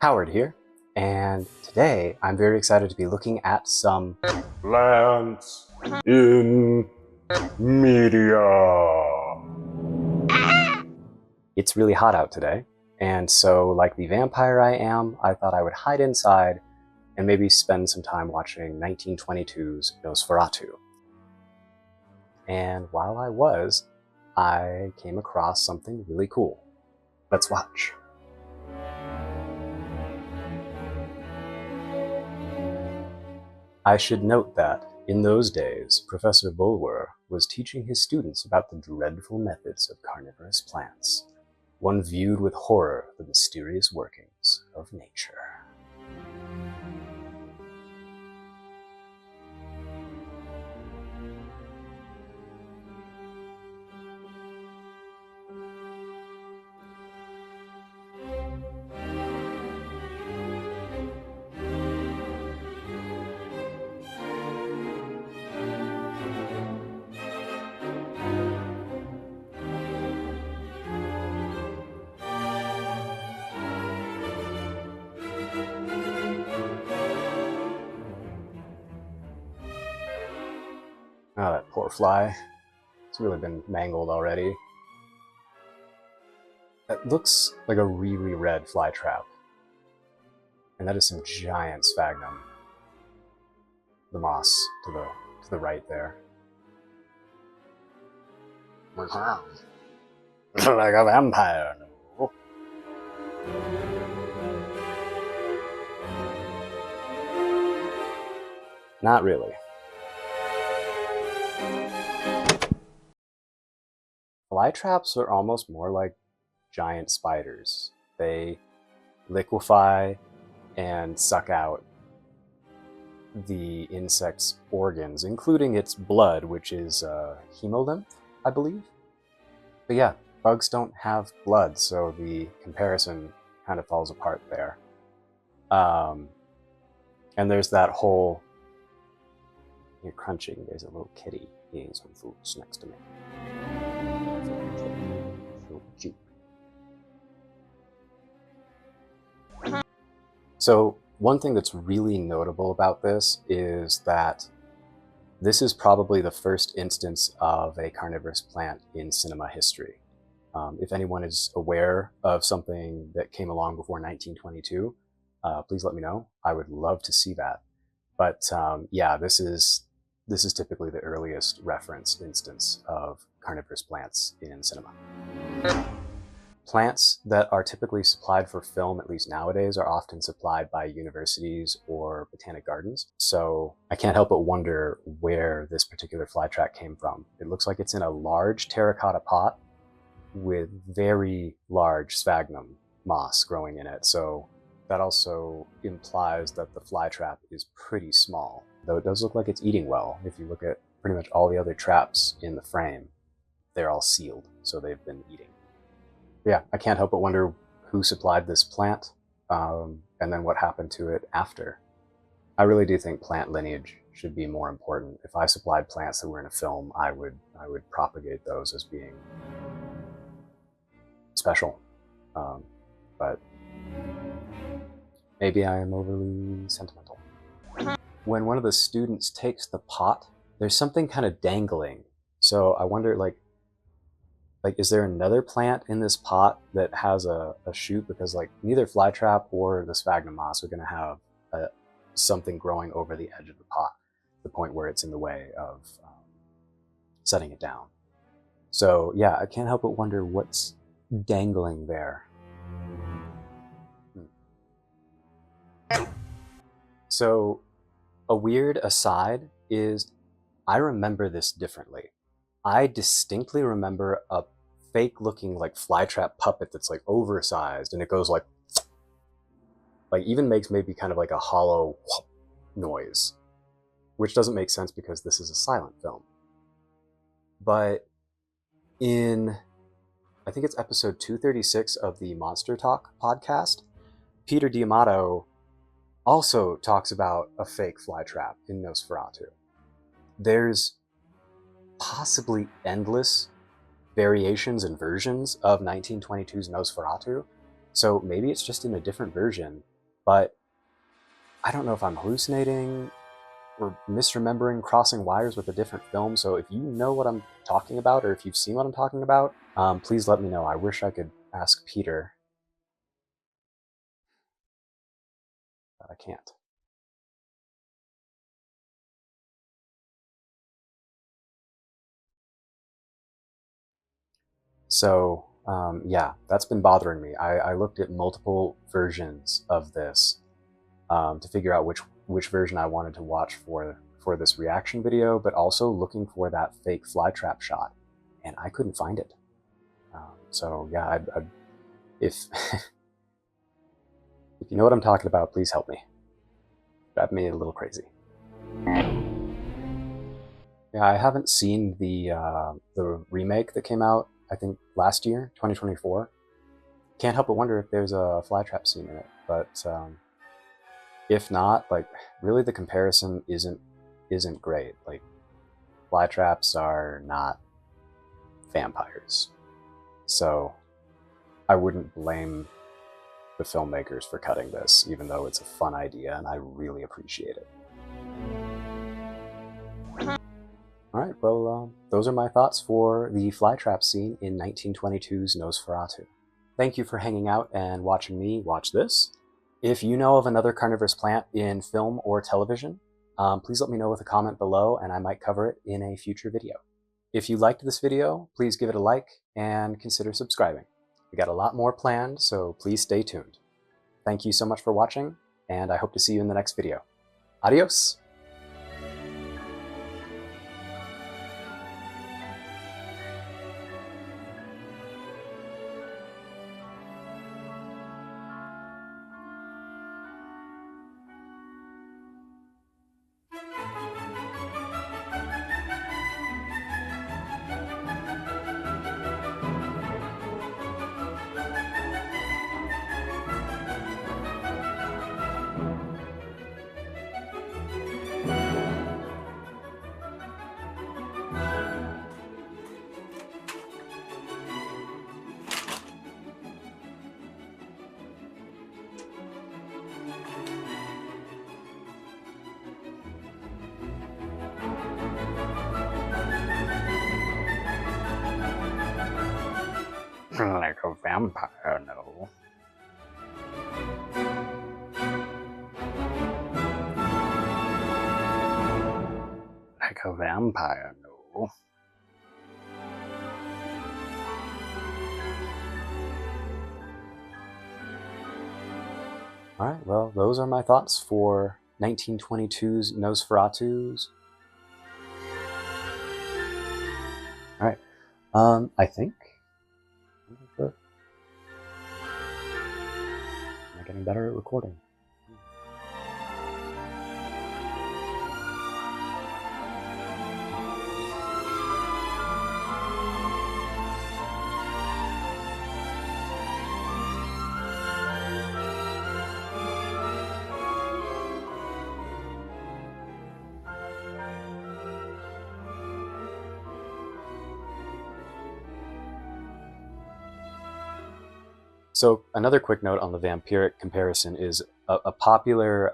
Howard here, and today I'm very excited to be looking at some plants in media. It's really hot out today, and so like the vampire I am, I thought I would hide inside and maybe spend some time watching 1922's Nosferatu. And while I was, I came across something really cool. Let's watch. I should note that, in those days, Professor Bulwer was teaching his students about the dreadful methods of carnivorous plants. One viewed with horror the mysterious workings of nature. Oh, that poor fly. It's really been mangled already. That looks like a really red fly trap. And that is some giant sphagnum. The moss to the right there. Like a vampire. No. Not really. Fly traps are almost more like giant spiders. They liquefy and suck out the insect's organs, including its blood, which is hemolymph, I believe. But yeah, bugs don't have blood, so the comparison kind of falls apart there. And there's that whole... You're crunching, there's a little kitty eating some foods next to me. So one thing that's really notable about this is that this is probably the first instance of a carnivorous plant in cinema history. If anyone is aware of something that came along before 1922, please let me know. I would love to see that. But yeah, this is typically the earliest referenced instance of carnivorous plants in cinema. Plants that are typically supplied for film, at least nowadays, are often supplied by universities or botanic gardens. So I can't help but wonder where this particular flytrap came from. It looks like it's in a large terracotta pot with very large sphagnum moss growing in it. So that also implies that the flytrap is pretty small, though it does look like it's eating well. If you look at pretty much all the other traps in the frame, they're all sealed, so they've been eating. Yeah, I can't help but wonder who supplied this plant, and then what happened to it after. I really do think plant lineage should be more important. If I supplied plants that were in a film, I would propagate those as being special. But maybe I am overly sentimental. When one of the students takes the pot, there's something kind of dangling. So I wonder, like, is there another plant in this pot that has a shoot? Because like neither flytrap or the sphagnum moss are going to have something growing over the edge of the pot, the point where it's in the way of setting it down. So yeah, I can't help but wonder what's dangling there. So a weird aside is I remember this differently. I distinctly remember a fake looking like flytrap puppet that's like oversized, and it goes like even makes maybe kind of like a hollow noise, which doesn't make sense because this is a silent film. But in, I think it's episode 236 of the Monster Talk podcast, Peter D'Amato also talks about a fake flytrap in Nosferatu. There's possibly endless variations and versions of 1922's Nosferatu, so maybe it's just in a different version, but I don't know if I'm hallucinating or misremembering crossing wires with a different film. So if you know what I'm talking about, or if you've seen what I'm talking about, please let me know. I wish I could ask Peter, but I can't. So yeah, that's been bothering me. I looked at multiple versions of this to figure out which version I wanted to watch for this reaction video, but also looking for that fake flytrap shot, and I couldn't find it. So yeah, if if you know what I'm talking about, please help me. Drive me a little crazy. Yeah, I haven't seen the remake that came out, I think last year, 2024. Can't help but wonder if there's a flytrap scene in it, but if not, like, really the comparison isn't great. Like, flytraps are not vampires, so I wouldn't blame the filmmakers for cutting this, even though it's a fun idea and I really appreciate it. Alright, well, those are my thoughts for the flytrap scene in 1922's Nosferatu. Thank you for hanging out and watching me watch this. If you know of another carnivorous plant in film or television, please let me know with a comment below and I might cover it in a future video. If you liked this video, please give it a like and consider subscribing. We got a lot more planned, so please stay tuned. Thank you so much for watching, and I hope to see you in the next video. Adios! Like a vampire, no. Like a vampire, no. Alright, well, those are my thoughts for 1922's Nosferatu's. Alright, I think... Am I getting better at recording? So another quick note on the vampiric comparison is a popular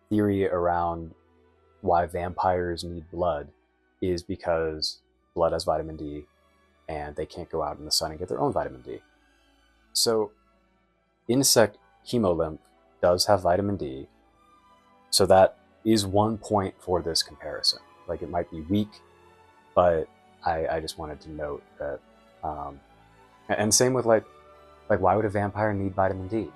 theory around why vampires need blood is because blood has vitamin D and they can't go out in the sun and get their own vitamin D. So insect hemolymph does have vitamin D, so that is one point for this comparison. Like, it might be weak, but I just wanted to note that, and same with like why would a vampire need vitamin D?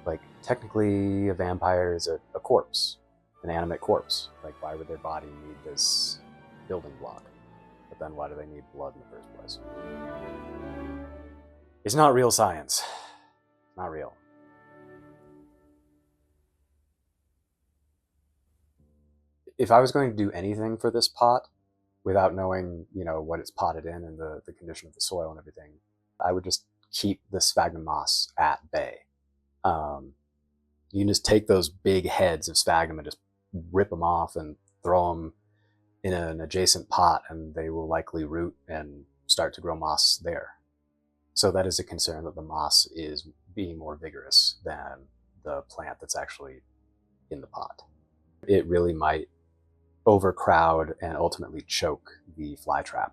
Like, technically a vampire is a corpse, an animate corpse. Like, why would their body need this building block? But then why do they need blood in the first place? It's not real science. Not real. If I was going to do anything for this pot without knowing, you know, what it's potted in and the condition of the soil and everything, I would just keep the sphagnum moss at bay. You can just take those big heads of sphagnum and just rip them off and throw them in an adjacent pot, and they will likely root and start to grow moss there. So that is a concern, that the moss is being more vigorous than the plant that's actually in the pot. It really might overcrowd and ultimately choke the flytrap.